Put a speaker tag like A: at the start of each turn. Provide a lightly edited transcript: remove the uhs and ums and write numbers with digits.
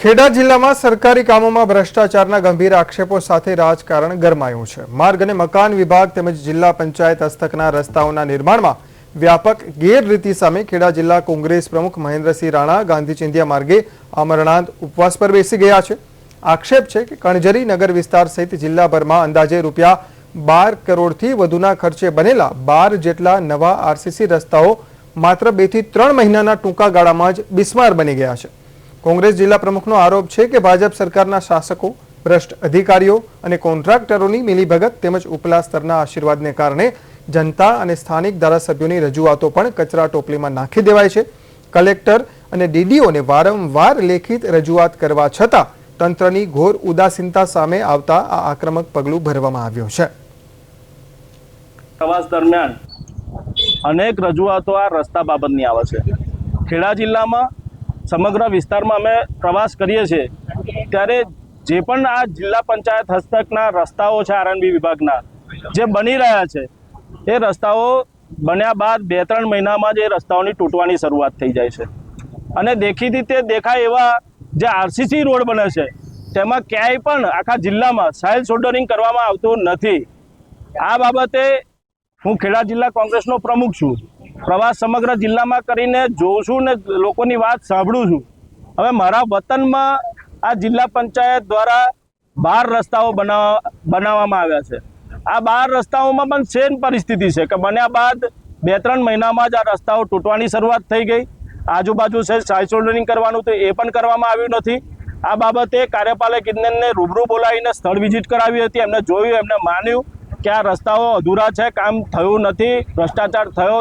A: ખેડા જિલ્લામાં સરકારી કામોમાં ભ્રષ્ટાચારના ગંભીર આક્ષેપો સાથે રાજકારણ ગરમાયું છે। માર્ગ અને મકાન વિભાગ તેમજ જિલ્લા પંચાયત હસ્તકના રસ્તાઓના નિર્માણમાં વ્યાપક ગેરરીતિ સામે ખેડા જિલ્લા કોંગ્રેસ પ્રમુખ મહેન્દ્રસિંહ રાણા ગાંધી ચિંધ્યા માર્ગે અમરનાથ ઉપવાસ પર બેસી ગયા છે। આક્ષેપ છે કે કણજરી નગર વિસ્તાર સહિત જિલ્લાભરમાં અંદાજે રૂપિયા 12 કરોડથી વધુના ખર્ચે બનેલા 12 જેટલા નવા આરસીસી રસ્તાઓ માત્ર 2 થી 3 મહિનાના ટૂંકા ગાળામાં જ બિસ્માર બની ગયા છે। કોંગ્રેસ જિલ્લા પ્રમુખનો આરોપ છે કે ભાજપ સરકારના શાસકો, ભ્રષ્ટ અધિકારીઓ અને કોન્ટ્રાક્ટરોની મિલીભગત તેમજ ઉપલા સ્તરના આશીર્વાદને કારણે જનતા અને સ્થાનિક ધારાસભ્યોની રજૂઆતો પણ કચરા ટોપલીમાં નાખી દેવાય છે। કલેક્ટર અને ડીડીઓને વારંવાર લેખિત રજૂઆત કરવા છતાં તંત્રની ઘોર ઉદાસીનતા સામે આવતા આ આક્રમક પગલું ભરવામાં આવ્યું છે।
B: પ્રવાસ દરમિયાન અનેક રજૂઆતો આ રસ્તા બાબતની આવે છે। ખેડા જિલ્લામાં સમગ્ર વિસ્તારમાં અમે પ્રવાસ કરીએ છીએ ત્યારે જે પણ આ જિલ્લા પંચાયત હસ્તકના રસ્તાઓ છે આરએનબી વિભાગના જે બની રહ્યા છે એ રસ્તાઓ બન્યા બાદ 2-3 મહિનામાં જ એ રસ્તાઓની તૂટવાની શરૂઆત થઈ જાય છે અને દેખીતી તે દેખાય એવા જે આરસીસી રોડ બને છે તેમાં ક્યાંય પણ આખા જિલ્લામાં સાઇલ શોલ્ડરિંગ કરવામાં આવતું નથી। આ બાબતે હું ખેડા જિલ્લા કોંગ્રેસનો પ્રમુખ છું। પ્રવાસ સમગ્ર જિલ્લામાં કરીને જોઉં છું ને લોકોની વાત સાંભળું છું। હવે મારા વતનમાં આ જિલ્લા પંચાયત દ્વારા 12 રસ્તાઓ બનાવવામાં આવ્યા છે। આ 12 રસ્તાઓમાં પણ સેમ પરિસ્થિતિ છે કે બન્યા બાદ 2-3 મહિનામાં જ આ રસ્તાઓ તૂટવાની શરૂઆત થઈ ગઈ। આજુબાજુ છે સાઇલ શોલ્ડરિંગ કરવાનું તો એ પણ કરવામાં આવ્યું નથી। આ બાબતે કાર્યપાલક ઇજનેરને રૂબરૂ બોલાવીને સ્થળ વિઝિટ કરાવી હતી। એમને જોયું, એમને માન્યું કે આ રસ્તાઓ અધૂરા છે, કામ થયું નથી, ભ્રષ્ટાચાર થયો